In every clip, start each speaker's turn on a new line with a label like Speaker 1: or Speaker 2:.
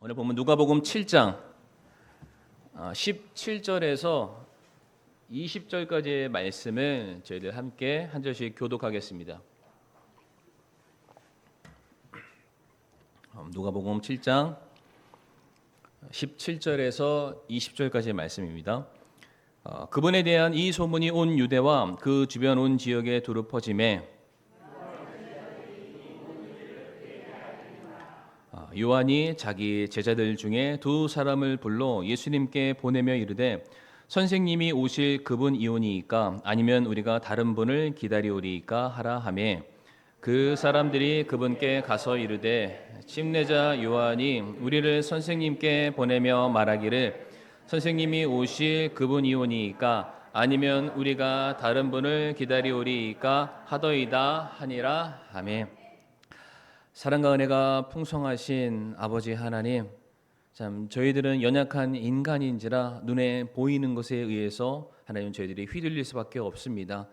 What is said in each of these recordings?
Speaker 1: 오늘 보면 누가복음 7장 17절에서 20절까지의 말씀을 저희들 함께 한 절씩 교독하겠습니다. 누가복음 7장 17절에서 20절까지의 말씀입니다. 그분에 대한 이 소문이 온 유대와 그 주변 온 지역에 두루 퍼지매 요한이 자기 제자들 중에 두 사람을 불러 예수님께 보내며 이르되 선생님이 오실 그분이오니이까 아니면 우리가 다른 분을 기다리오리이까 하라 하매 그 사람들이 그분께 가서 이르되 침례자 요한이 우리를 선생님께 보내며 말하기를 선생님이 오실 그분이오니이까 아니면 우리가 다른 분을 기다리오리이까 하더이다 하니라 하매. 사랑과 은혜가 풍성하신 아버지 하나님, 참 저희들은 연약한 인간인지라 눈에 보이는 것에 의해서 하나님 저희들이 휘둘릴 수밖에 없습니다.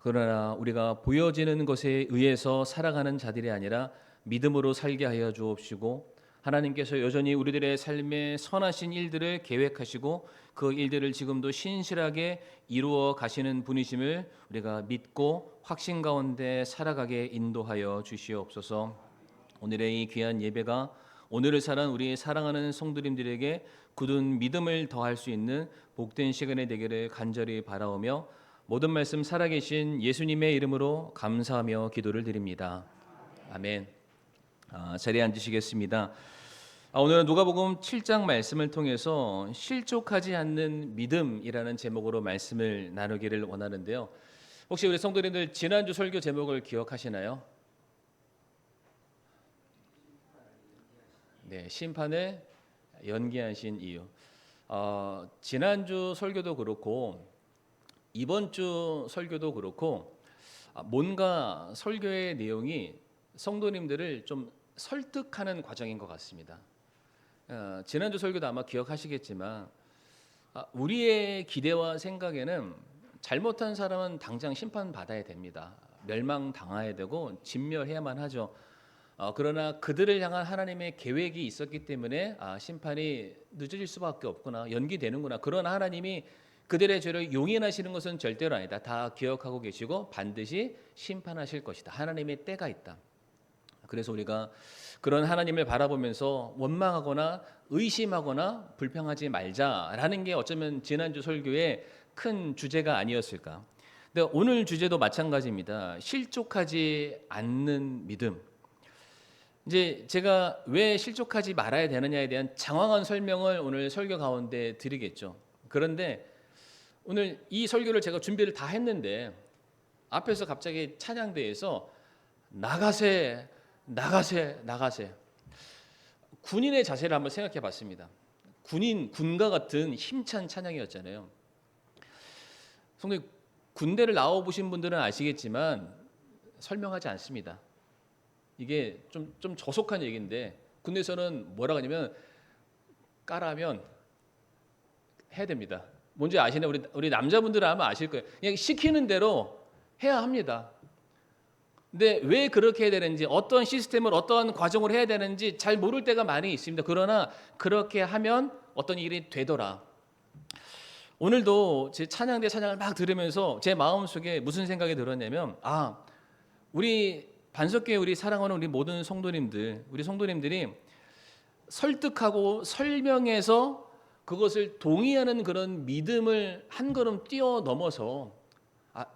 Speaker 1: 그러나 우리가 보여지는 것에 의해서 살아가는 자들이 아니라 믿음으로 살게 하여 주옵시고 하나님께서 여전히 우리들의 삶에 선하신 일들을 계획하시고 그 일들을 지금도 신실하게 이루어 가시는 분이심을 우리가 믿고 확신 가운데 살아가게 인도하여 주시옵소서. 오늘의 이 귀한 예배가 오늘을 살아온 우리 사랑하는 성도님들에게 굳은 믿음을 더할 수 있는 복된 시간이 되기를 간절히 바라오며 모든 말씀 살아계신 예수님의 이름으로 감사하며 기도를 드립니다. 아멘. 자리에 앉으시겠습니다. 오늘은 누가복음 7장 말씀을 통해서 실족하지 않는 믿음이라는 제목으로 말씀을 나누기를 원하는데요. 혹시 우리 성도님들 지난주 설교 제목을 기억하시나요? 네, 심판을 연기하신 이유. 지난주 설교도 그렇고 이번 주 설교도 그렇고 뭔가 설교의 내용이 성도님들을 좀 설득하는 과정인 것 같습니다. 지난주 설교도 아마 기억하시겠지만 우리의 기대와 생각에는 잘못한 사람은 당장 심판받아야 됩니다. 멸망당해야 되고 진멸해야만 하죠. 그러나 그들을 향한 하나님의 계획이 있었기 때문에 심판이 늦어질 수밖에 없구나, 연기되는구나. 그러나 하나님이 그들의 죄를 용인하시는 것은 절대로 아니다. 다 기억하고 계시고 반드시 심판하실 것이다. 하나님의 때가 있다. 그래서 우리가 그런 하나님을 바라보면서 원망하거나 의심하거나 불평하지 말자라는 게 어쩌면 지난주 설교의 큰 주제가 아니었을까. 근데 오늘 주제도 마찬가지입니다. 실족하지 않는 믿음. 이제 제가 왜 실족하지 말아야 되느냐에 대한 장황한 설명을 오늘 설교 가운데 드리겠죠. 그런데 오늘 이 설교를 제가 준비를 다 했는데 앞에서 갑자기 찬양대에서 나가세 나가세 나가세, 군인의 자세를 한번 생각해 봤습니다. 군과 같은 힘찬 찬양이었잖아요. 성도님, 군대를 나와 보신 분들은 아시겠지만 설명하지 않습니다. 이게 좀 저속한 얘기인데 군대에서는 뭐라고 하냐면 까라면 해야 됩니다. 뭔지 아시나요? 우리 남자분들은 아마 아실 거예요. 그냥 시키는 대로 해야 합니다. 근데 왜 그렇게 해야 되는지, 어떤 시스템을 어떤 과정을 해야 되는지 잘 모를 때가 많이 있습니다. 그러나 그렇게 하면 어떤 일이 되더라. 오늘도 제 찬양대 찬양을 막 들으면서 제 마음속에 무슨 생각이 들었냐면 우리 반석교회 우리 사랑하는 우리 모든 성도님들, 우리 성도님들이 설득하고 설명해서 그것을 동의하는 그런 믿음을 한 걸음 뛰어넘어서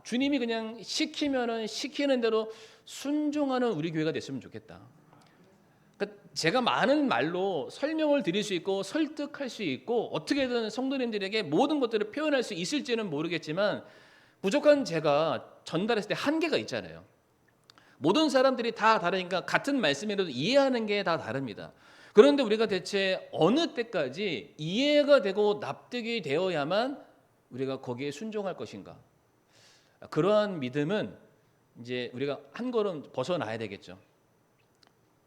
Speaker 1: 주님이 그냥 시키면은 시키는 대로 순종하는 우리 교회가 됐으면 좋겠다. 그러니까 제가 많은 말로 설명을 드릴 수 있고 설득할 수 있고 어떻게든 성도님들에게 모든 것들을 표현할 수 있을지는 모르겠지만 무조건 제가 전달했을 때 한계가 있잖아요. 모든 사람들이 다 다르니까 같은 말씀이라도 이해하는 게 다 다릅니다. 그런데 우리가 대체 어느 때까지 이해가 되고 납득이 되어야만 우리가 거기에 순종할 것인가? 그러한 믿음은 이제 우리가 한 걸음 벗어나야 되겠죠.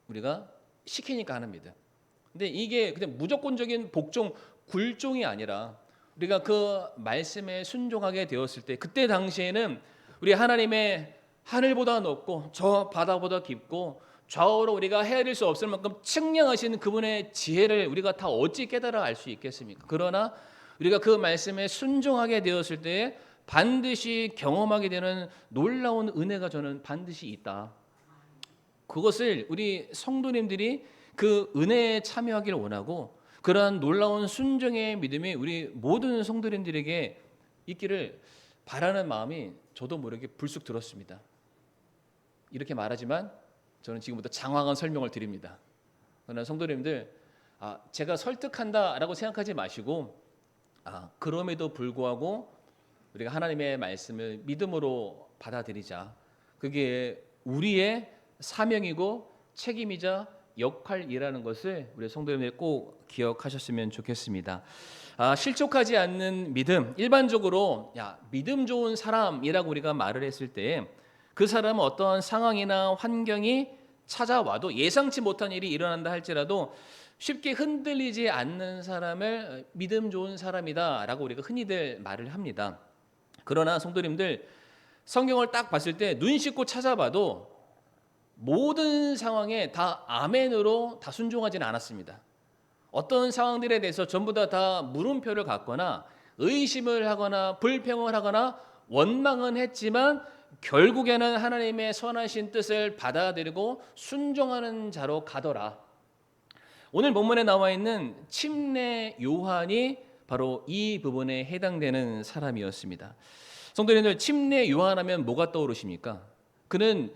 Speaker 1: 우리가 시키니까 하는 믿음. 근데 이게 그냥 무조건적인 복종, 굴종이 아니라 우리가 그 말씀에 순종하게 되었을 때 그때 당시에는 우리 하나님의 하늘보다 높고 저 바다보다 깊고 좌우로 우리가 헤아릴 수 없을 만큼 측량하신 그분의 지혜를 우리가 다 어찌 깨달아 알 수 있겠습니까? 그러나 우리가 그 말씀에 순종하게 되었을 때 반드시 경험하게 되는 놀라운 은혜가 저는 반드시 있다. 그것을 우리 성도님들이 그 은혜에 참여하기를 원하고, 그러한 놀라운 순종의 믿음이 우리 모든 성도님들에게 있기를 바라는 마음이 저도 모르게 불쑥 들었습니다. 이렇게 말하지만 저는 지금부터 장황한 설명을 드립니다. 그러나 성도님들, 제가 설득한다라고 생각하지 마시고, 그럼에도 불구하고 우리가 하나님의 말씀을 믿음으로 받아들이자. 그게 우리의 사명이고 책임이자 역할이라는 것을 우리 성도님들 꼭 기억하셨으면 좋겠습니다. 실족하지 않는 믿음, 일반적으로 믿음 좋은 사람이라고 우리가 말을 했을 때 그 사람은 어떠한 상황이나 환경이 찾아와도 예상치 못한 일이 일어난다 할지라도 쉽게 흔들리지 않는 사람을 믿음 좋은 사람이다라고 우리가 흔히들 말을 합니다. 그러나 성도님들, 성경을 딱 봤을 때 눈 씻고 찾아봐도 모든 상황에 다 아멘으로 다 순종하지는 않았습니다. 어떤 상황들에 대해서 전부 다 물음표를 갖거나 의심을 하거나 불평을 하거나 원망은 했지만 결국에는 하나님의 선하신 뜻을 받아들이고 순종하는 자로 가더라. 오늘 본문에 나와 있는 침례 요한이 바로 이 부분에 해당되는 사람이었습니다. 성도님들, 침례 요한하면 뭐가 떠오르십니까? 그는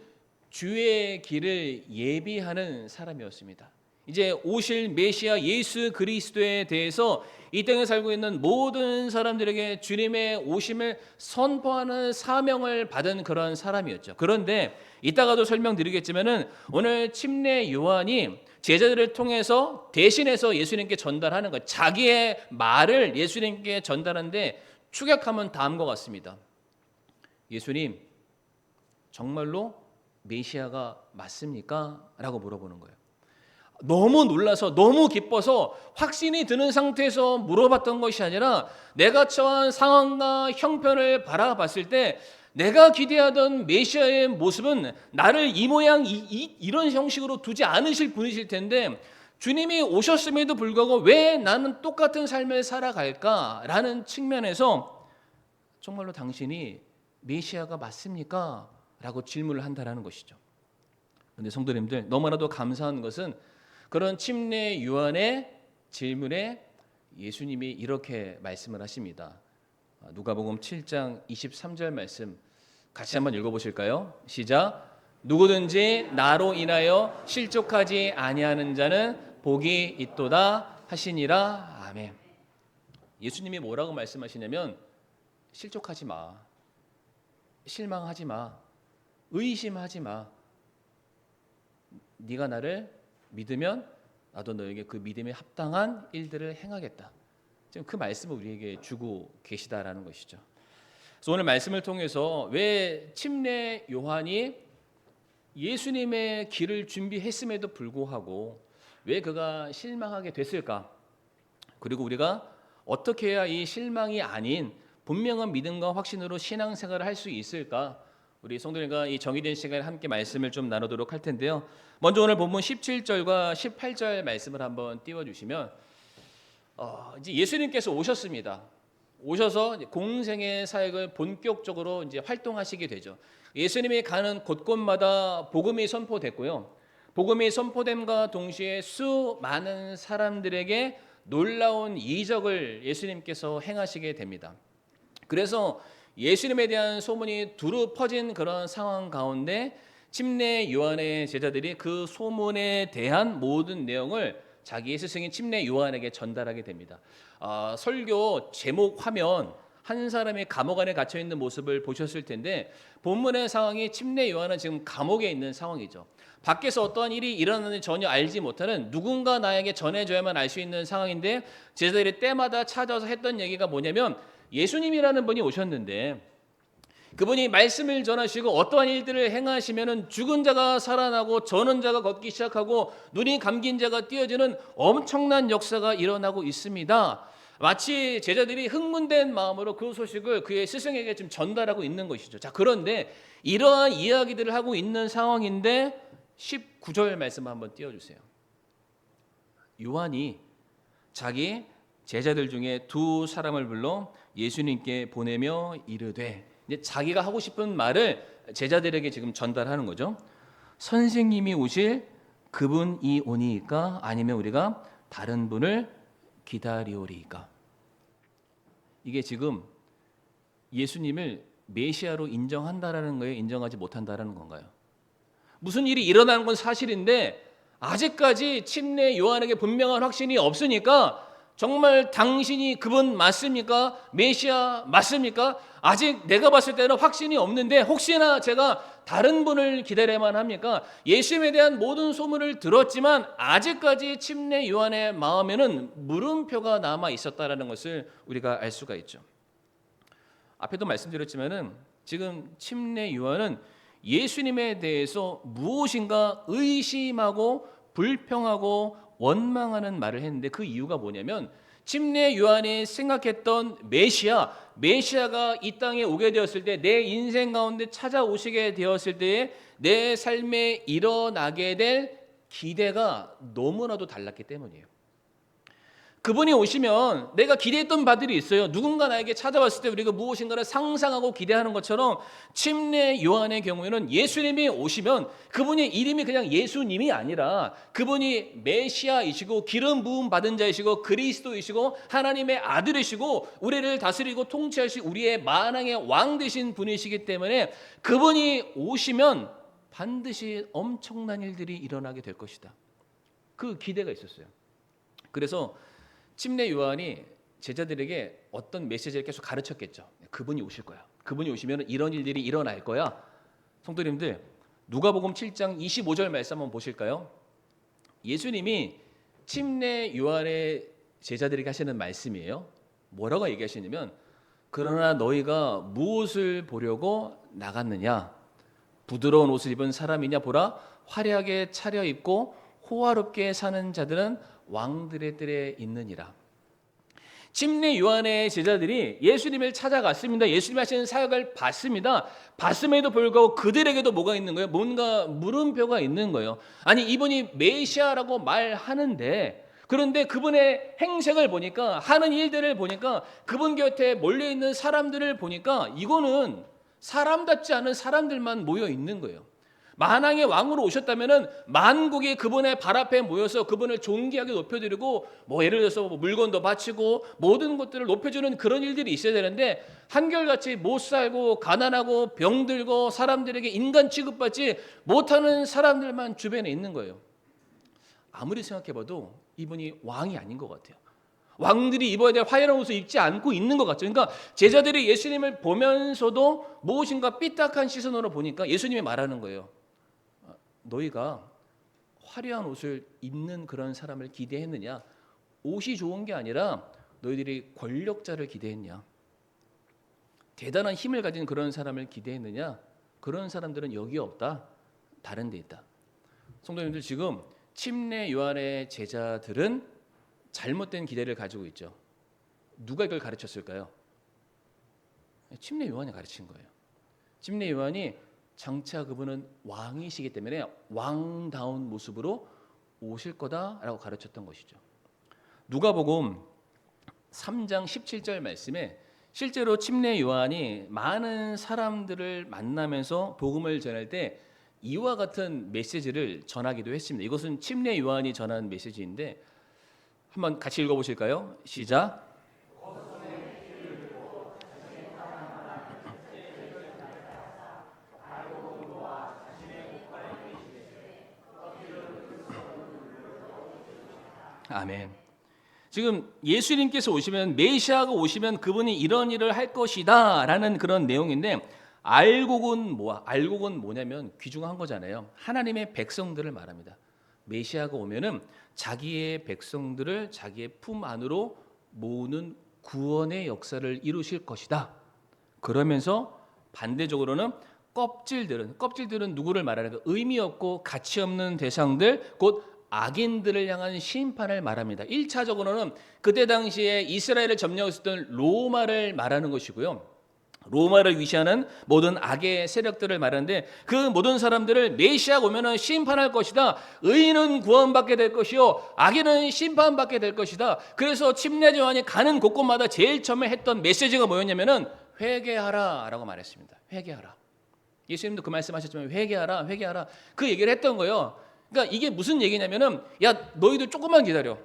Speaker 1: 주의 길을 예비하는 사람이었습니다. 이제 오실 메시아 예수 그리스도에 대해서 이 땅에 살고 있는 모든 사람들에게 주님의 오심을 선포하는 사명을 받은 그런 사람이었죠. 그런데 이따가도 설명드리겠지만은 오늘 침례 요한이 제자들을 통해서 대신해서 예수님께 전달하는 것, 자기의 말을 예수님께 전달하는데 축약하면 다음과 같습니다. 예수님, 정말로 메시아가 맞습니까? 라고 물어보는 거예요. 너무 놀라서 너무 기뻐서 확신이 드는 상태에서 물어봤던 것이 아니라 내가 처한 상황과 형편을 바라봤을 때 내가 기대하던 메시아의 모습은 나를 이 모양 이런 형식으로 두지 않으실 분이실 텐데 주님이 오셨음에도 불구하고 왜 나는 똑같은 삶을 살아갈까라는 측면에서 정말로 당신이 메시아가 맞습니까? 라고 질문을 한다라는 것이죠. 그런데 성도님들, 너무나도 감사한 것은 그런 침례 요한의 질문에 예수님이 이렇게 말씀을 하십니다. 누가복음 7장 23절 말씀 같이 한번 읽어보실까요? 시작. 누구든지 나로 인하여 실족하지 아니하는 자는 복이 있도다 하시니라. 아멘. 예수님이 뭐라고 말씀하시냐면 실족하지 마, 실망하지 마, 의심하지 마. 네가 나를 믿으면 나도 너에게 그 믿음에 합당한 일들을 행하겠다. 지금 그 말씀을 우리에게 주고 계시다라는 것이죠. 그래서 오늘 말씀을 통해서 왜 침례 요한이 예수님의 길을 준비했음에도 불구하고 왜 그가 실망하게 됐을까? 그리고 우리가 어떻게 해야 이 실망이 아닌 분명한 믿음과 확신으로 신앙생활을 할 수 있을까? 우리 성도님과 이 정의된 시간에 함께 말씀을 좀 나누도록 할 텐데요. 먼저 오늘 본문 17절과 18절 말씀을 한번 띄워주시면 이제 예수님께서 오셨습니다. 오셔서 공생의 사역을 본격적으로 이제 활동하시게 되죠. 예수님이 가는 곳곳마다 복음이 선포됐고요. 복음이 선포됨과 동시에 수많은 사람들에게 놀라운 이적을 예수님께서 행하시게 됩니다. 그래서 예수님에 대한 소문이 두루 퍼진 그런 상황 가운데 침례 요한의 제자들이 그 소문에 대한 모든 내용을 자기의 스승인 침례 요한에게 전달하게 됩니다. 설교 제목 화면 한 사람이 감옥 안에 갇혀 있는 모습을 보셨을 텐데 본문의 상황이 침례 요한은 지금 감옥에 있는 상황이죠. 밖에서 어떠한 일이 일어나는지 전혀 알지 못하는 누군가 나에게 전해줘야만 알 수 있는 상황인데 제자들이 때마다 찾아서 했던 얘기가 뭐냐면 예수님이라는 분이 오셨는데 그분이 말씀을 전하시고 어떠한 일들을 행하시면은 죽은 자가 살아나고 저는 자가 걷기 시작하고 눈이 감긴 자가 띄어지는 엄청난 역사가 일어나고 있습니다. 마치 제자들이 흥분된 마음으로 그 소식을 그의 스승에게 지금 전달하고 있는 것이죠. 자, 그런데 이러한 이야기들을 하고 있는 상황인데 19절 말씀 한번 띄워주세요. 요한이 자기 제자들 중에 두 사람을 불러 예수님께 보내며 이르되, 이제 자기가 하고 싶은 말을 제자들에게 지금 전달하는 거죠. 선생님이 오실 그분이 오니까 아니면 우리가 다른 분을 기다리오리이까. 이게 지금 예수님을 메시아로 인정한다라는 거예요? 인정하지 못한다라는 건가요? 무슨 일이 일어나는 건 사실인데 아직까지 침례 요한에게 분명한 확신이 없으니까 정말 당신이 그분 맞습니까? 메시아 맞습니까? 아직 내가 봤을 때는 확신이 없는데 혹시나 제가 다른 분을 기다려야만 합니까? 예수님에 대한 모든 소문을 들었지만 아직까지 침례 요한의 마음에는 물음표가 남아 있었다라는 것을 우리가 알 수가 있죠. 앞에도 말씀드렸지만은 지금 침례 요한은 예수님에 대해서 무엇인가 의심하고 불평하고 원망하는 말을 했는데 그 이유가 뭐냐면 침례 요한이 생각했던 메시아가 이 땅에 오게 되었을 때 내 인생 가운데 찾아오시게 되었을 때에 내 삶에 일어나게 될 기대가 너무나도 달랐기 때문이에요. 그분이 오시면 내가 기대했던 바들이 있어요. 누군가 나에게 찾아왔을 때 우리가 무엇인가를 상상하고 기대하는 것처럼 침례 요한의 경우에는 예수님이 오시면 그분의 이름이 그냥 예수님이 아니라 그분이 메시아이시고 기름 부음 받은 자이시고 그리스도이시고 하나님의 아들이시고 우리를 다스리고 통치하실 우리의 만왕의 왕 되신 분이시기 때문에 그분이 오시면 반드시 엄청난 일들이 일어나게 될 것이다. 그 기대가 있었어요. 그래서 침례 요한이 제자들에게 어떤 메시지를 계속 가르쳤겠죠. 그분이 오실 거야. 그분이 오시면 이런 일들이 일어날 거야. 성도님들, 누가복음 7장 25절 말씀 한번 보실까요? 예수님이 침례 요한의 제자들에게 하시는 말씀이에요. 뭐라고 얘기하시냐면 그러나 너희가 무엇을 보려고 나갔느냐? 부드러운 옷을 입은 사람이냐? 보라, 화려하게 차려입고 호화롭게 사는 자들은 왕들의 뜰에 있느니라. 침례 요한의 제자들이 예수님을 찾아갔습니다. 예수님이 하시는 사역을 봤습니다. 봤음에도 불구하고 그들에게도 뭐가 있는 거예요? 뭔가 물음표가 있는 거예요. 아니 이분이 메시아라고 말하는데 그런데 그분의 행색을 보니까 하는 일들을 보니까 그분 곁에 몰려있는 사람들을 보니까 이거는 사람답지 않은 사람들만 모여 있는 거예요. 만왕의 왕으로 오셨다면은 만국이 그분의 발 앞에 모여서 그분을 존귀하게 높여드리고 예를 들어서 물건도 바치고 모든 것들을 높여주는 그런 일들이 있어야 되는데 한결같이 못 살고 가난하고 병들고 사람들에게 인간 취급받지 못하는 사람들만 주변에 있는 거예요. 아무리 생각해봐도 이분이 왕이 아닌 것 같아요. 왕들이 입어야 될 화려한 옷을 입지 않고 있는 것 같죠. 그러니까 제자들이 예수님을 보면서도 무엇인가 삐딱한 시선으로 보니까 예수님이 말하는 거예요. 너희가 화려한 옷을 입는 그런 사람을 기대했느냐? 옷이 좋은 게 아니라 너희들이 권력자를 기대했냐? 대단한 힘을 가진 그런 사람을 기대했느냐? 그런 사람들은 여기 없다. 다른 데 있다. 성도님들, 지금 침례 요한의 제자들은 잘못된 기대를 가지고 있죠. 누가 이걸 가르쳤을까요? 침례 요한이 가르친 거예요. 침례 요한이 장차 그분은 왕이시기 때문에 왕다운 모습으로 오실 거다라고 가르쳤던 것이죠. 누가복음 3장 17절 말씀에 실제로 침례 요한이 많은 사람들을 만나면서 복음을 전할 때 이와 같은 메시지를 전하기도 했습니다. 이것은 침례 요한이 전한 메시지인데 한번 같이 읽어보실까요? 시작. 아멘. 지금 예수님께서 오시면 메시아가 오시면 그분이 이런 일을 할 것이다 라는 그런 내용인데 알곡은 뭐냐면 귀중한 거잖아요. 하나님의 백성들을 말합니다. 메시아가 오면은 자기의 백성들을 자기의 품 안으로 모으는 구원의 역사를 이루실 것이다. 그러면서 반대적으로는 껍질들은 누구를 말하는 거? 의미 없고 가치 없는 대상들, 곧 악인들을 향한 심판을 말합니다. 1차적으로는 그때 당시에 이스라엘을 점령했었던 로마를 말하는 것이고요. 로마를 위시하는 모든 악의 세력들을 말하는데, 그 모든 사람들을 메시아가 오면은 심판할 것이다. 의인은 구원받게 될 것이요 악인은 심판받게 될 것이다. 그래서 침례 요한이 가는 곳곳마다 제일 처음에 했던 메시지가 뭐였냐면은 회개하라라고 말했습니다. 회개하라. 예수님도 그 말씀하셨지만 회개하라, 회개하라. 그 얘기를 했던 거예요. 그러니까 이게 무슨 얘기냐면은, 야 너희들 조금만 기다려.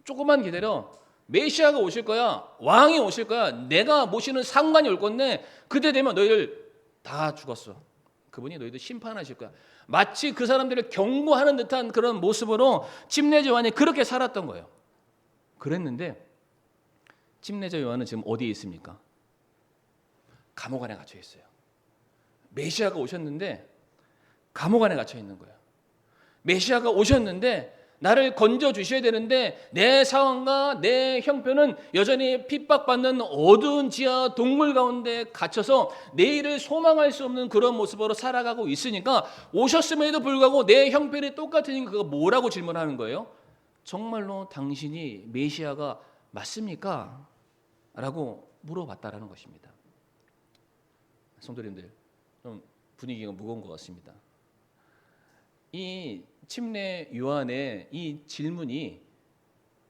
Speaker 1: 조금만 기다려. 메시아가 오실 거야. 왕이 오실 거야. 내가 모시는 상관이 올 건데 그때 되면 너희들 다 죽었어. 그분이 너희들 심판하실 거야. 마치 그 사람들을 경고하는 듯한 그런 모습으로 침례자 요한이 그렇게 살았던 거예요. 그랬는데 침례자 요한은 지금 어디에 있습니까? 감옥 안에 갇혀 있어요. 메시아가 오셨는데 감옥 안에 갇혀 있는 거예요. 메시아가 오셨는데 나를 건져 주셔야 되는데 내 상황과 내 형편은 여전히 핍박받는 어두운 지하 동굴 가운데 갇혀서 내일을 소망할 수 없는 그런 모습으로 살아가고 있으니까, 오셨음에도 불구하고 내 형편이 똑같으니까 그가 뭐라고 질문하는 거예요? 정말로 당신이 메시아가 맞습니까? 라고 물어봤다라는 것입니다. 성도님들, 좀 분위기가 무거운 것 같습니다. 이 침례 요한의 이 질문이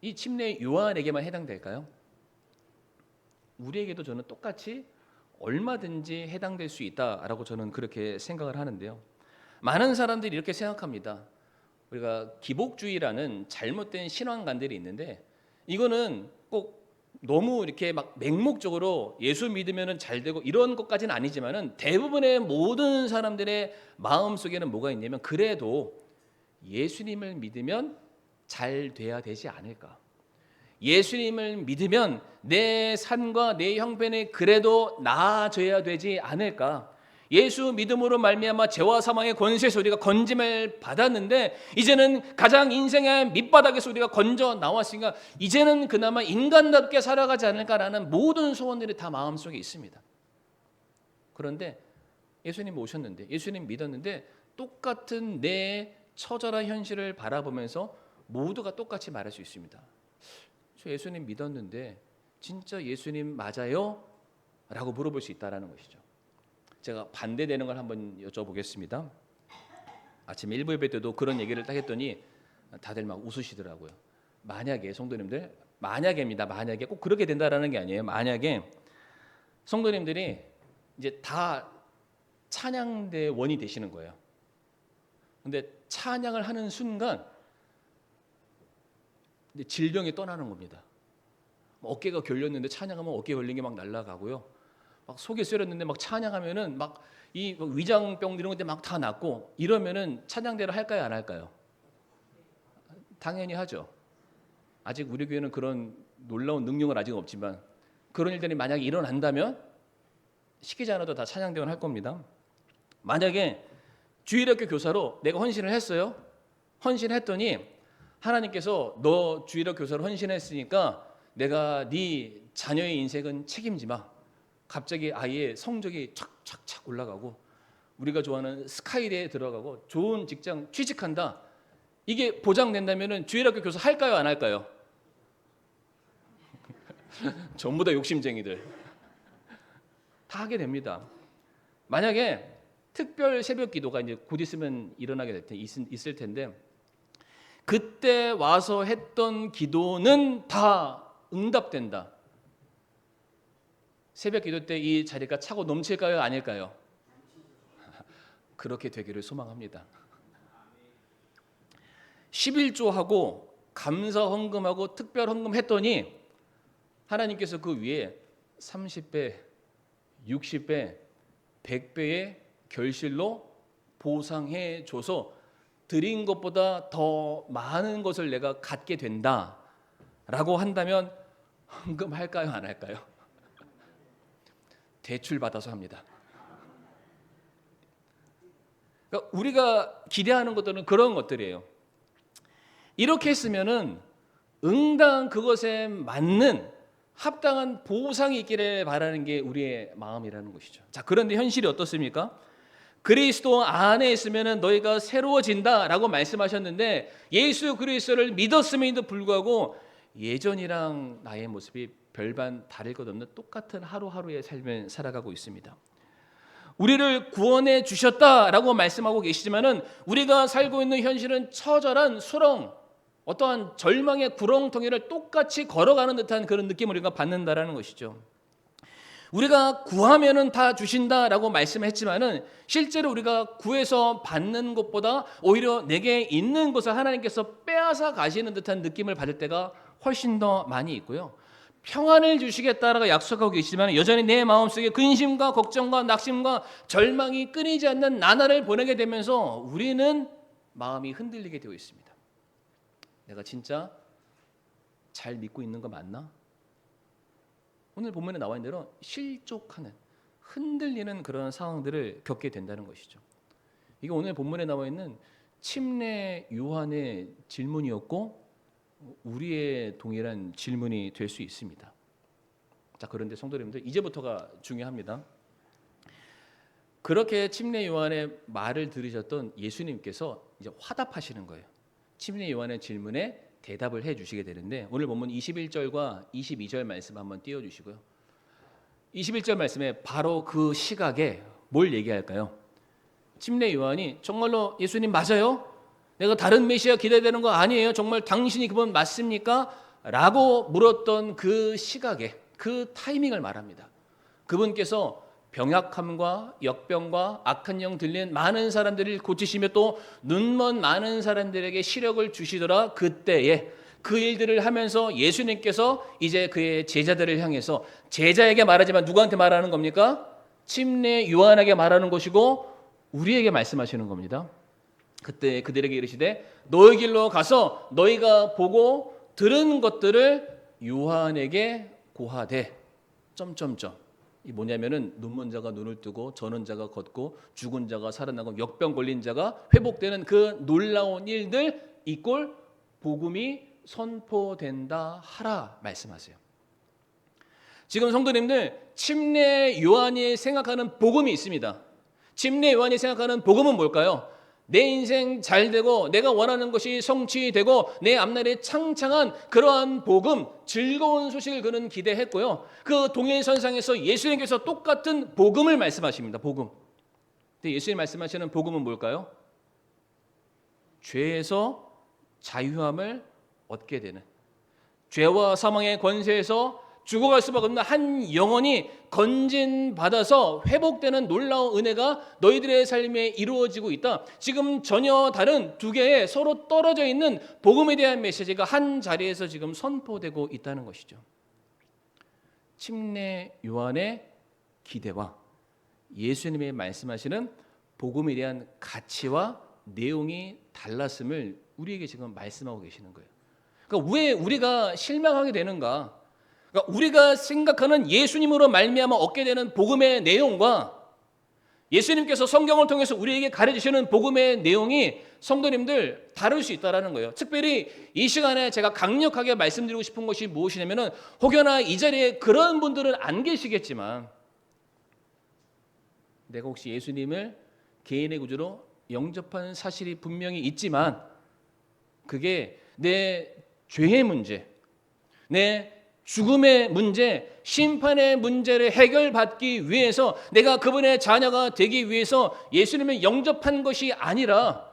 Speaker 1: 이 침례 요한에게만 해당될까요? 우리에게도 저는 똑같이 얼마든지 해당될 수 있다라고 저는 그렇게 생각을 하는데요. 많은 사람들이 이렇게 생각합니다. 우리가 기복주의라는 잘못된 신앙관들이 있는데, 이거는 꼭 너무 이렇게 막 맹목적으로 예수 믿으면 잘 되고 이런 것까지는 아니지만은, 대부분의 모든 사람들의 마음 속에는 뭐가 있냐면, 그래도 예수님을 믿으면 잘 돼야 되지 않을까? 예수님을 믿으면 내 삶과 내 형편이 그래도 나아져야 되지 않을까? 예수 믿음으로 말미암아 죄와 사망의 권세에서 우리가 건짐을 받았는데, 이제는 가장 인생의 밑바닥에서 우리가 건져 나왔으니까 이제는 그나마 인간답게 살아가지 않을까라는 모든 소원들이 다 마음속에 있습니다. 그런데 예수님 오셨는데, 예수님 믿었는데 똑같은 내 처절한 현실을 바라보면서 모두가 똑같이 말할 수 있습니다. 저 예수님 믿었는데 진짜 예수님 맞아요? 라고 물어볼 수 있다는 것이죠. 제가 반대되는 걸 한번 여쭤보겠습니다. 아침 1부 예배 때도 그런 얘기를 딱 했더니 다들 막 웃으시더라고요. 만약에 성도님들, 만약에입니다. 만약에 꼭 그렇게 된다라는 게 아니에요. 만약에 성도님들이 이제 다 찬양대원이 되시는 거예요. 근데 찬양을 하는 순간 질병이 떠나는 겁니다. 어깨가 결렸는데 찬양하면 어깨 걸린 게 막 날아가고요. 막 속이 쓰렸는데 막 찬양하면은 막 이 위장병 이런 것들 막 다 낫고, 이러면은 찬양대를 할까요, 안 할까요? 당연히 하죠. 아직 우리 교회는 그런 놀라운 능력은 아직 없지만, 그런 일들이 만약에 일어난다면 시키지 않아도 다 찬양대원 할 겁니다. 만약에 주일학교 교사로 내가 헌신을 했어요. 헌신했더니 하나님께서 너 주일학교 교사로 헌신했으니까 내가 네 자녀의 인생은 책임지 마. 갑자기 아이의 성적이 착착착 올라가고 우리가 좋아하는 스카이대에 들어가고 좋은 직장 취직한다. 이게 보장된다면 주일학교 교사 할까요, 안 할까요? 전부 다 욕심쟁이들. 다 하게 됩니다. 만약에 특별 새벽 기도가 이제 곧 있으면 일어나게 있을 텐데, 그때 와서 했던 기도는 다 응답된다. 새벽 기도 때 이 자리가 차고 넘칠까요, 아닐까요? 그렇게 되기를 소망합니다. 11조하고 감사 헌금하고 특별 헌금 했더니 하나님께서 그 위에 30배, 60배, 100배의 결실로 보상해 줘서 드린 것보다 더 많은 것을 내가 갖게 된다라고 한다면 헌금할까요, 안 할까요? 대출 받아서 합니다. 그러니까 우리가 기대하는 것들은 그런 것들이에요. 이렇게 했으면은 응당 그것에 맞는 합당한 보상이 있기를 바라는 게 우리의 마음이라는 것이죠. 자, 그런데 현실이 어떻습니까? 그리스도 안에 있으면 너희가 새로워진다라고 말씀하셨는데, 예수 그리스도를 믿었음에도 불구하고 예전이랑 나의 모습이 별반 다를 것 없는 똑같은 하루하루의 삶을 살아가고 있습니다. 우리를 구원해 주셨다라고 말씀하고 계시지만은 우리가 살고 있는 현실은 처절한 수렁, 어떠한 절망의 구렁텅이를 똑같이 걸어가는 듯한 그런 느낌을 우리가 받는다라는 것이죠. 우리가 구하면은 다 주신다라고 말씀했지만은 실제로 우리가 구해서 받는 것보다 오히려 내게 있는 것을 하나님께서 빼앗아 가시는 듯한 느낌을 받을 때가 훨씬 더 많이 있고요. 평안을 주시겠다라고 약속하고 계시지만 여전히 내 마음속에 근심과 걱정과 낙심과 절망이 끊이지 않는 나날을 보내게 되면서 우리는 마음이 흔들리게 되어 있습니다. 내가 진짜 잘 믿고 있는 거 맞나? 오늘 본문에 나와 있는 대로 실족하는, 흔들리는 그런 상황들을 겪게 된다는 것이죠. 이게 오늘 본문에 나와 있는 침례 요한의 질문이었고 우리의 동일한 질문이 될 수 있습니다. 자, 그런데 성도님들, 이제부터가 중요합니다. 그렇게 침례 요한의 말을 들으셨던 예수님께서 이제 화답하시는 거예요. 침례 요한의 질문에 대답을 해 주시게 되는데 오늘 본문 21절과 22절 말씀 한번 띄워 주시고요. 21절 말씀에 바로 그 시각에 뭘 얘기할까요? 침례 요한이 정말로 예수님 맞아요? 내가 다른 메시아 기대되는 거 아니에요? 정말 당신이 그분 맞습니까? 라고 물었던 그 시각에, 그 타이밍을 말합니다. 그분께서 병약함과 역병과 악한 영 들린 많은 사람들을 고치시며 또 눈먼 많은 사람들에게 시력을 주시더라. 그때에 그 일들을 하면서 예수님께서 이제 그의 제자들을 향해서 제자에게 말하지만 누구한테 말하는 겁니까? 침례 요한에게 말하는 것이고 우리에게 말씀하시는 겁니다. 그때 그들에게 이르시되 너희 길로 가서 너희가 보고 들은 것들을 요한에게 고하되 이 뭐냐면은 눈먼 자가 눈을 뜨고 저는 자가 걷고 죽은 자가 살아나고 역병 걸린 자가 회복되는 그 놀라운 일들 이꼴 복음이 선포된다 하라 말씀하세요. 지금 성도님들 침례 요한이 생각하는 복음이 있습니다. 침례 요한이 생각하는 복음은 뭘까요? 내 인생 잘 되고 내가 원하는 것이 성취되고 내 앞날에 창창한 그러한 복음, 즐거운 소식을 그는 기대했고요. 그 동일선상에서 예수님께서 똑같은 복음을 말씀하십니다. 복음. 근데 예수님 말씀하시는 복음은 뭘까요? 죄에서 자유함을 얻게 되는, 죄와 사망의 권세에서 죽어갈 수밖에 없는 한 영혼이 건진받아서 회복되는 놀라운 은혜가 너희들의 삶에 이루어지고 있다. 지금 전혀 다른 두 개의 서로 떨어져 있는 복음에 대한 메시지가 한 자리에서 지금 선포되고 있다는 것이죠. 침례 요한의 기대와 예수님이 말씀하시는 복음에 대한 가치와 내용이 달랐음을 우리에게 지금 말씀하고 계시는 거예요. 그러니까 왜 우리가 실망하게 되는가? 그러니까 우리가 생각하는 예수님으로 말미암아 얻게 되는 복음의 내용과 예수님께서 성경을 통해서 우리에게 가르치시는 복음의 내용이 성도님들 다를 수 있다는 거예요. 특별히 이 시간에 제가 강력하게 말씀드리고 싶은 것이 무엇이냐면 혹여나 이 자리에 그런 분들은 안 계시겠지만 내가 혹시 예수님을 개인의 구주로 영접한 사실이 분명히 있지만 그게 내 죄의 문제, 내 죽음의 문제, 심판의 문제를 해결받기 위해서 내가 그분의 자녀가 되기 위해서 예수님을 영접한 것이 아니라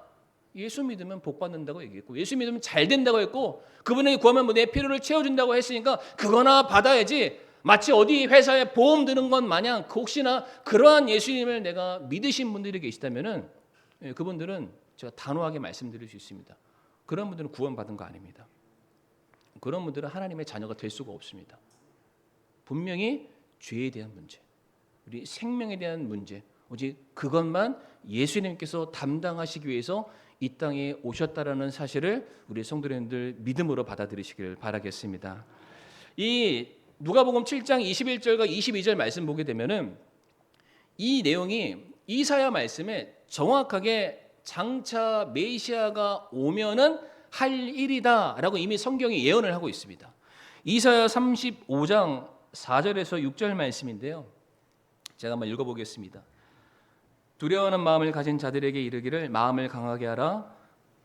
Speaker 1: 예수 믿으면 복 받는다고 얘기했고 예수 믿으면 잘 된다고 했고 그분에게 구하면 내 필요를 채워준다고 했으니까 그거나 받아야지 마치 어디 회사에 보험 드는 것 마냥 혹시나 그러한 예수님을 내가 믿으신 분들이 계시다면 그분들은 제가 단호하게 말씀드릴 수 있습니다. 그런 분들은 구원받은 거 아닙니다. 그런 분들은 하나님의 자녀가 될 수가 없습니다. 분명히 죄에 대한 문제, 우리 생명에 대한 문제, 오직 그것만 예수님께서 담당하시기 위해서 이 땅에 오셨다라는 사실을 우리 성도님들 믿음으로 받아들이시길 바라겠습니다. 이 누가복음 7장 21절과 22절 말씀 보게 되면은 이 내용이 이사야 말씀에 정확하게 장차 메시아가 오면은 할 일이다라고 이미 성경이 예언을 하고 있습니다. 이사야 35장 4절에서 6절 말씀인데요. 제가 한번 읽어보겠습니다. 두려워하는 마음을 가진 자들에게 이르기를 마음을 강하게 하라.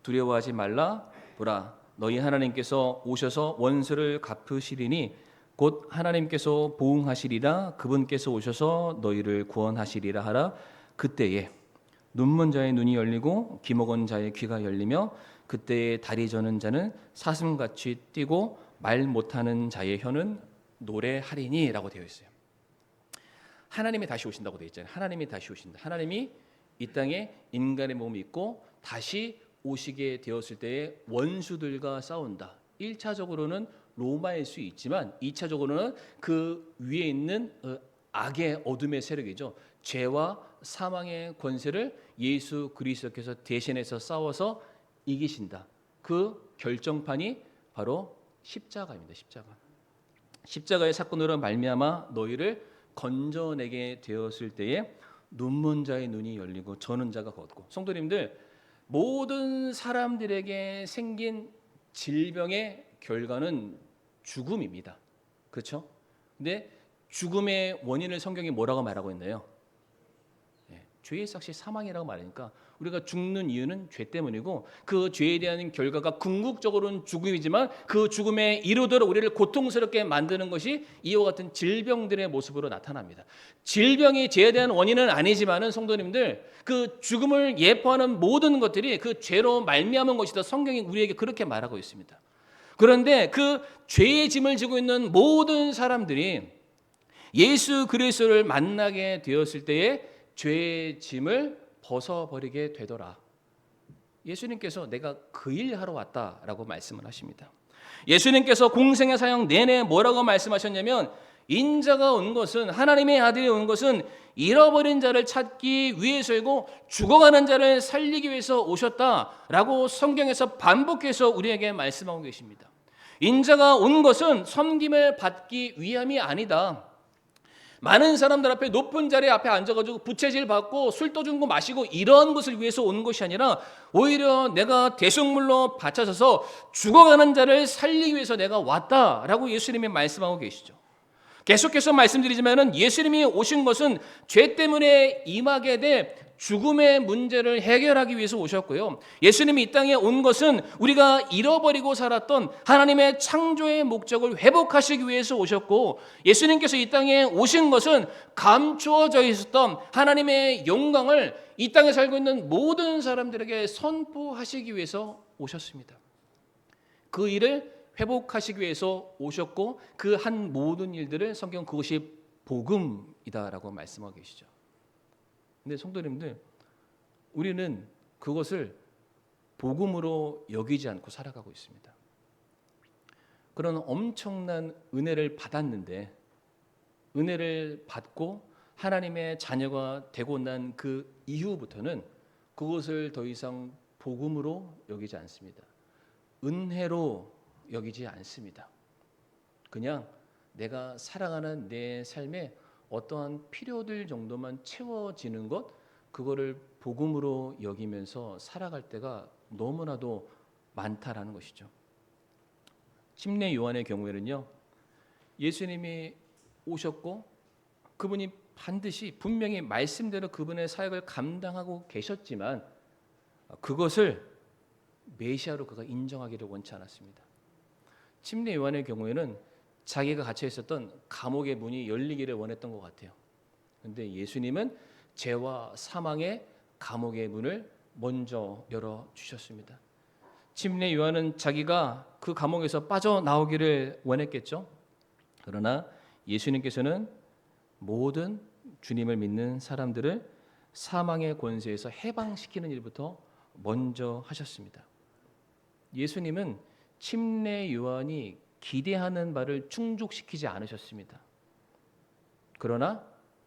Speaker 1: 두려워하지 말라. 보라, 너희 하나님께서 오셔서 원수를 갚으시리니 곧 하나님께서 보응하시리라. 그분께서 오셔서 너희를 구원하시리라 하라. 그때에 눈먼 자의 눈이 열리고 귀 먹은 자의 귀가 열리며 그때에 다리 저는 자는 사슴같이 뛰고 말 못하는 자의 혀는 노래하리니라고 되어 있어요. 하나님이 다시 오신다고 되어 있잖아요. 하나님이 다시 오신다. 하나님이 이 땅에 인간의 몸이 있고 다시 오시게 되었을 때에 원수들과 싸운다. 1차적으로는 로마일 수 있지만 2차적으로는 그 위에 있는 악의 어둠의 세력이죠. 죄와 사망의 권세를 예수 그리스도께서 대신해서 싸워서 이기신다. 그 결정판이 바로 십자가입니다. 십자가의 사건으로 말미암아 너희를 건져내게 되었을 때에 눈먼 자의 눈이 열리고 저는 자가 걷고. 성도님들, 모든 사람들에게 생긴 질병의 결과는 죽음입니다. 그렇죠? 근데 죽음의 원인을 성경이 뭐라고 말하고 있나요? 죄의 삭시 사망이라고 말하니까 우리가 죽는 이유는 죄 때문이고 그 죄에 대한 결과가 궁극적으로는 죽음이지만 그 죽음에 이르도록 우리를 고통스럽게 만드는 것이 이와 같은 질병들의 모습으로 나타납니다. 질병이 죄에 대한 원인은 아니지만은 성도님들, 그 죽음을 예포하는 모든 것들이 그 죄로 말미암은 것이다. 성경이 우리에게 그렇게 말하고 있습니다. 그런데 그 죄의 짐을 지고 있는 모든 사람들이 예수 그리스도를 만나게 되었을 때에 죄의 짐을 벗어버리게 되더라. 예수님께서 내가 그 일 하러 왔다라고 말씀을 하십니다. 예수님께서 공생의 사역 내내 뭐라고 말씀하셨냐면 인자가 온 것은, 하나님의 아들이 온 것은 잃어버린 자를 찾기 위해서이고 죽어가는 자를 살리기 위해서 오셨다라고 성경에서 반복해서 우리에게 말씀하고 계십니다. 인자가 온 것은 섬김을 받기 위함이 아니다. 많은 사람들 앞에 높은 자리 앞에 앉아가지고 부채질 받고 술 떠준 마시고 이런 것을 위해서 온 것이 아니라 오히려 내가 대속물로 바쳐져서 죽어가는 자를 살리기 위해서 내가 왔다라고 예수님이 말씀하고 계시죠. 계속해서 말씀드리지만은 예수님이 오신 것은 죄 때문에 임하게 될 죽음의 문제를 해결하기 위해서 오셨고요. 예수님이 이 땅에 온 것은 우리가 잃어버리고 살았던 하나님의 창조의 목적을 회복하시기 위해서 오셨고, 예수님께서 이 땅에 오신 것은 감추어져 있었던 하나님의 영광을 이 땅에 살고 있는 모든 사람들에게 선포하시기 위해서 오셨습니다. 그 일을 회복하시기 위해서 오셨고 그 한 모든 일들을 성경 그것이 복음이다라고 말씀하고 계시죠. 근데 성도님들, 우리는 그것을 복음으로 여기지 않고 살아가고 있습니다. 그런 엄청난 은혜를 받았는데, 은혜를 받고 하나님의 자녀가 되고 난 그 이후부터는 그것을 더 이상 복음으로 여기지 않습니다. 은혜로 여기지 않습니다. 그냥 내가 살아가는 내 삶에 어떠한 필요들 정도만 채워지는 것, 그거를 복음으로 여기면서 살아갈 때가 너무나도 많다라는 것이죠. 침례 요한의 경우에는요, 예수님이 오셨고 그분이 반드시 분명히 말씀대로 그분의 사역을 감당하고 계셨지만 그것을 메시아로 그가 인정하기를 원치 않았습니다. 침례 요한의 경우에는 자기가 갇혀 있었던 감옥의 문이 열리기를 원했던 것 같아요. 그런데 예수님은 죄와 사망의 감옥의 문을 먼저 열어 주셨습니다. 침례 요한은 자기가 그 감옥에서 빠져나오기를 원했겠죠. 그러나 예수님께서는 모든 주님을 믿는 사람들을 사망의 권세에서 해방시키는 일부터 먼저 하셨습니다. 예수님은 침례 요한이 기대하는 바를 충족시키지 않으셨습니다. 그러나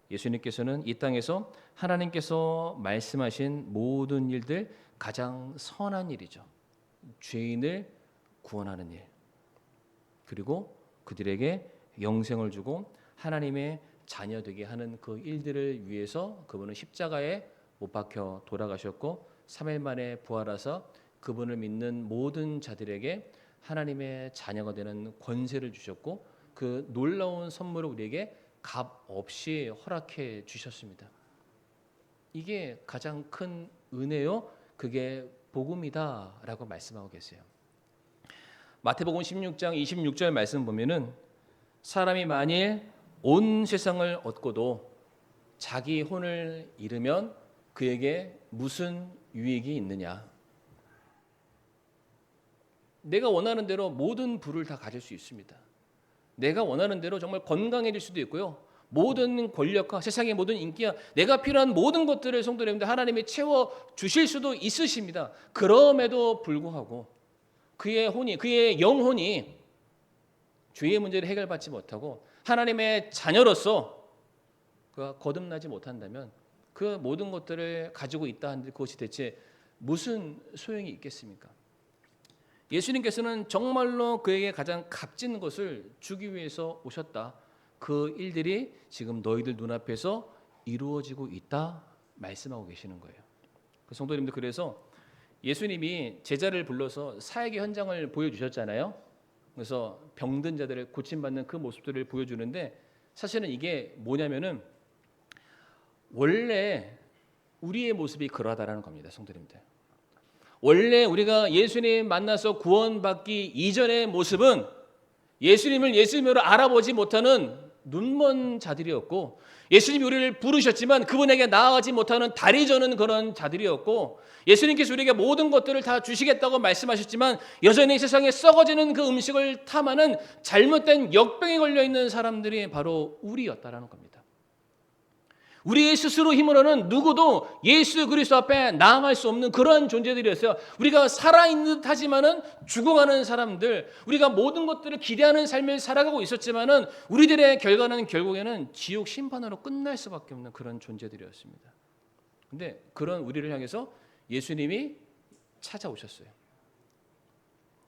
Speaker 1: 예수님께서는 이 땅에서 하나님께서 말씀하신 모든 일들 가장 선한 일이죠. 죄인을 구원하는 일, 그리고 그들에게 영생을 주고 하나님의 자녀 되게 하는 그 일들을 위해서 그분은 십자가에 못 박혀 돌아가셨고 3일 만에 부활하사 그분을 믿는 모든 자들에게 하나님의 자녀가 되는 권세를 주셨고 그 놀라운 선물을 우리에게 값 없이 허락해 주셨습니다. 이게 가장 큰 은혜요, 그게 복음이다라고 말씀하고 계세요. 마태복음 16장 26절 말씀 보면은 사람이 만일 온 세상을 얻고도 자기 혼을 잃으면 그에게 무슨 유익이 있느냐. 내가 원하는 대로 모든 부를 다 가질 수 있습니다. 내가 원하는 대로 정말 건강해질 수도 있고요. 모든 권력과 세상의 모든 인기와 내가 필요한 모든 것들을 성도 여러분들 하나님이 채워 주실 수도 있으십니다. 그럼에도 불구하고 그의 영혼이 죄의 문제를 해결받지 못하고 하나님의 자녀로서 그가 거듭나지 못한다면 그 모든 것들을 가지고 있다 한들 그것이 대체 무슨 소용이 있겠습니까? 예수님께서는 정말로 그에게 가장 값진 것을 주기 위해서 오셨다. 그 일들이 지금 너희들 눈앞에서 이루어지고 있다 말씀하고 계시는 거예요. 성도님들, 그래서 예수님이 제자를 불러서 사역의 현장을 보여주셨잖아요. 그래서 병든 자들을 고침받는 그 모습들을 보여주는데 사실은 이게 뭐냐면은 원래 우리의 모습이 그러하다라는 겁니다. 성도님들, 원래 우리가 예수님 만나서 구원받기 이전의 모습은 예수님을 예수님으로 알아보지 못하는 눈먼 자들이었고, 예수님이 우리를 부르셨지만 그분에게 나아가지 못하는 다리 저는 그런 자들이었고, 예수님께서 우리에게 모든 것들을 다 주시겠다고 말씀하셨지만 여전히 세상에 썩어지는 그 음식을 탐하는 잘못된 역병에 걸려있는 사람들이 바로 우리였다라는 겁니다. 우리의 스스로 힘으로는 누구도 예수 그리스도 앞에 나아갈 수 없는 그러한 존재들이었어요. 우리가 살아있는 듯 하지만은 죽어가는 사람들, 우리가 모든 것들을 기대하는 삶을 살아가고 있었지만은 우리들의 결과는 결국에는 지옥 심판으로 끝날 수밖에 없는 그런 존재들이었습니다. 근데 그런 우리를 향해서 예수님이 찾아오셨어요.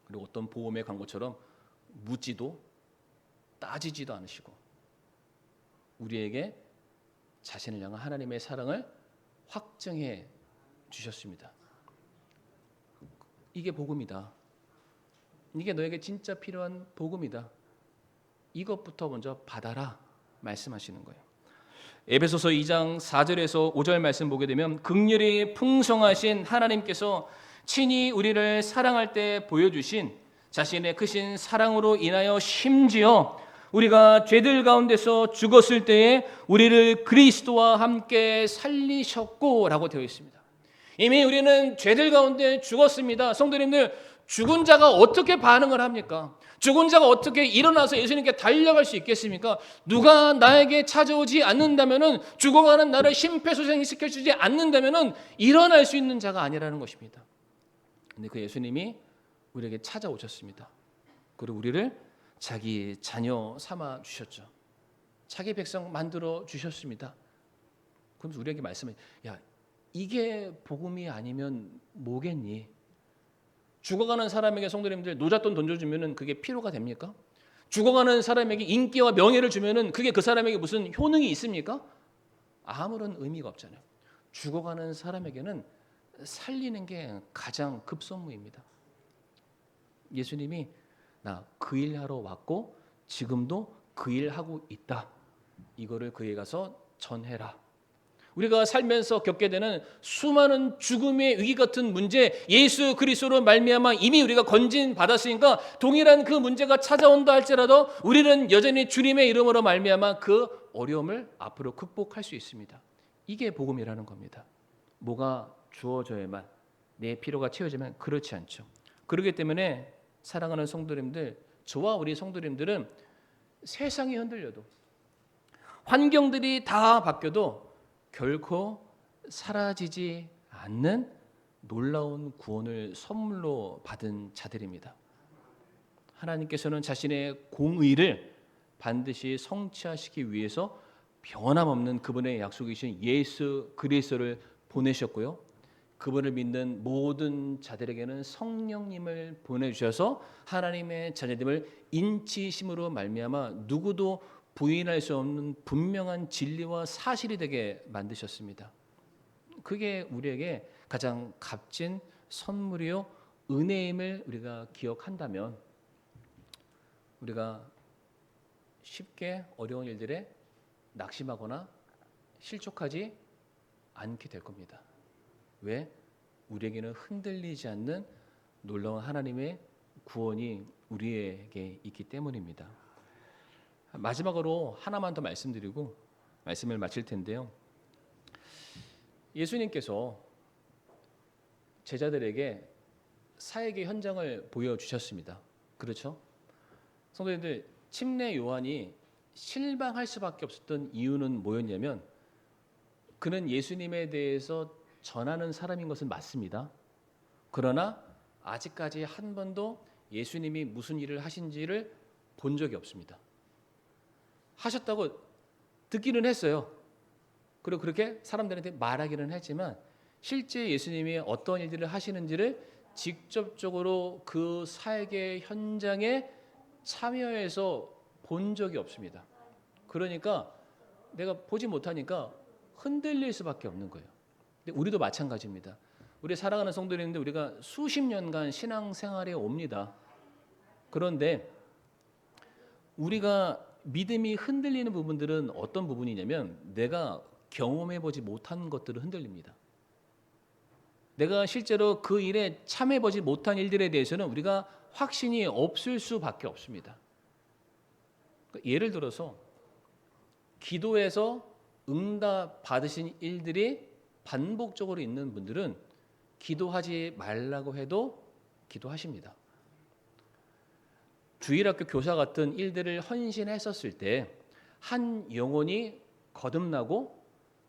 Speaker 1: 그리고 어떤 보험의 광고처럼 묻지도 따지지도 않으시고 우리에게 자신을 향한 하나님의 사랑을 확증해 주셨습니다. 이게 복음이다. 이게 너에게 진짜 필요한 복음이다. 이것부터 먼저 받아라 말씀하시는 거예요. 에베소서 2장 4절에서 5절 말씀 보게 되면 긍휼이 풍성하신 하나님께서 친히 우리를 사랑할 때 보여주신 자신의 크신 사랑으로 인하여 심지어 우리가 죄들 가운데서 죽었을 때에 우리를 그리스도와 함께 살리셨고 라고 되어 있습니다. 이미 우리는 죄들 가운데 죽었습니다. 성도님들, 죽은 자가 어떻게 반응을 합니까? 죽은 자가 어떻게 일어나서 예수님께 달려갈 수 있겠습니까? 누가 나에게 찾아오지 않는다면, 죽어가는 나를 심폐소생시켜주지 않는다면 일어날 수 있는 자가 아니라는 것입니다. 근데 그 예수님이 우리에게 찾아오셨습니다. 그리고 우리를 자기 자녀 삼아 주셨죠. 자기 백성 만들어 주셨습니다. 그러면서 우리에게 말씀해, 야, 이게 복음이 아니면 뭐겠니? 죽어가는 사람에게 성도님들 노잣돈 던져주면은 그게 필요가 됩니까? 죽어가는 사람에게 인기와 명예를 주면은 그게 그 사람에게 무슨 효능이 있습니까? 아무런 의미가 없잖아요. 죽어가는 사람에게는 살리는 게 가장 급선무입니다. 예수님이 나 그 일 하러 왔고 지금도 그 일 하고 있다. 이거를 그에 가서 전해라. 우리가 살면서 겪게 되는 수많은 죽음의 위기 같은 문제, 예수 그리스도로 말미암아 이미 우리가 건진 받았으니까 동일한 그 문제가 찾아온다 할지라도 우리는 여전히 주님의 이름으로 말미암아 그 어려움을 앞으로 극복할 수 있습니다. 이게 복음이라는 겁니다. 뭐가 주어져야만, 내 필요가 채워지면 그렇지 않죠. 그렇기 때문에 사랑하는 성도님들, 저와 우리 성도님들은 세상이 흔들려도 환경들이 다 바뀌어도 결코 사라지지 않는 놀라운 구원을 선물로 받은 자들입니다. 하나님께서는 자신의 공의를 반드시 성취하시기 위해서 변함없는 그분의 약속이신 예수 그리스도를 보내셨고요. 그분을 믿는 모든 자들에게는 성령님을 보내주셔서 하나님의 자녀됨을 인치심으로 말미암아 누구도 부인할 수 없는 분명한 진리와 사실이 되게 만드셨습니다. 그게 우리에게 가장 값진 선물이요 은혜임을 우리가 기억한다면 우리가 쉽게 어려운 일들에 낙심하거나 실족하지 않게 될 겁니다. 왜? 우리에게는 흔들리지 않는 놀라운 하나님의 구원이 우리에게 있기 때문입니다. 마지막으로 하나만 더 말씀드리고 말씀을 마칠 텐데요. 예수님께서 제자들에게 사역의 현장을 보여주셨습니다. 그렇죠? 성도님들, 침례 요한이 실망할 수밖에 없었던 이유는 뭐였냐면 그는 예수님에 대해서 전하는 사람인 것은 맞습니다. 그러나 아직까지 한 번도 예수님이 무슨 일을 하신지를 본 적이 없습니다. 하셨다고 듣기는 했어요. 그리고 그렇게 사람들한테 말하기는 했지만 실제 예수님이 어떤 일들을 하시는지를 직접적으로 그 사역의 현장에 참여해서 본 적이 없습니다. 그러니까 내가 보지 못하니까 흔들릴 수밖에 없는 거예요. 근데 우리도 마찬가지입니다. 우리 사랑하는 성도님들, 우리가 수십 년간 신앙생활에 옵니다. 그런데 우리가 믿음이 흔들리는 부분들은 어떤 부분이냐면 내가 경험해보지 못한 것들을 흔들립니다. 내가 실제로 그 일에 참여해보지 못한 일들에 대해서는 우리가 확신이 없을 수밖에 없습니다. 예를 들어서 기도에서 응답 받으신 일들이 반복적으로 있는 분들은 기도하지 말라고 해도 기도하십니다. 주일학교 교사 같은 일들을 헌신했었을 때 한 영혼이 거듭나고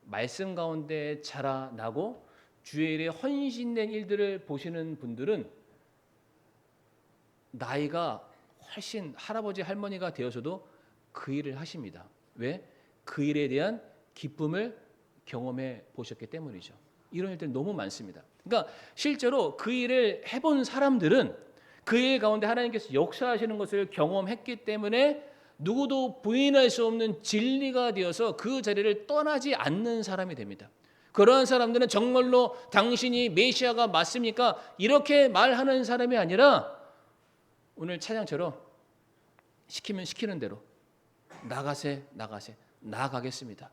Speaker 1: 말씀 가운데 자라나고 주의 일에 헌신된 일들을 보시는 분들은 나이가 훨씬 할아버지 할머니가 되어서도 그 일을 하십니다. 왜? 그 일에 대한 기쁨을 경험해 보셨기 때문이죠. 이런 일들 너무 많습니다. 그러니까 실제로 그 일을 해본 사람들은 그 일 가운데 하나님께서 역사하시는 것을 경험했기 때문에 누구도 부인할 수 없는 진리가 되어서 그 자리를 떠나지 않는 사람이 됩니다. 그러한 사람들은 정말로 당신이 메시아가 맞습니까? 이렇게 말하는 사람이 아니라 오늘 찬양처럼 시키면 시키는 대로 나가세 나아가겠습니다.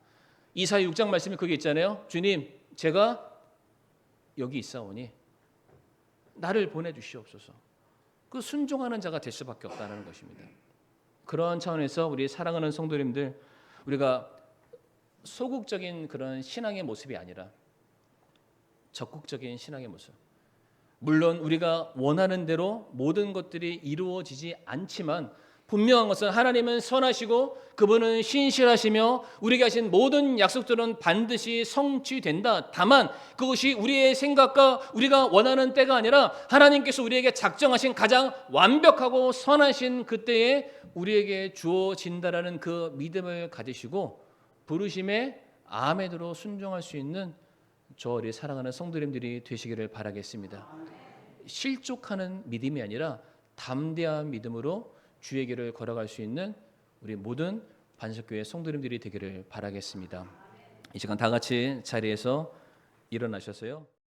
Speaker 1: 이사야 6장 말씀이 그게 있잖아요. 주님, 제가 여기 있사오니 나를 보내주시옵소서. 그 순종하는 자가 될 수밖에 없다는 것입니다. 그러한 차원에서 우리 사랑하는 성도님들, 우리가 소극적인 그런 신앙의 모습이 아니라 적극적인 신앙의 모습. 물론 우리가 원하는 대로 모든 것들이 이루어지지 않지만 분명한 것은 하나님은 선하시고 그분은 신실하시며 우리에게 하신 모든 약속들은 반드시 성취된다. 다만 그것이 우리의 생각과 우리가 원하는 때가 아니라 하나님께서 우리에게 작정하신 가장 완벽하고 선하신 그때에 우리에게 주어진다라는 그 믿음을 가지시고 부르심에 아멘으로 순종할 수 있는 저 우리 사랑하는 성도님들이 되시기를 바라겠습니다. 실족하는 믿음이 아니라 담대한 믿음으로 주의 길을 걸어갈 수 있는 우리 모든 반석교회 성도님들이 되기를 바라겠습니다. 이 시간 다 같이 자리에서 일어나셔서요.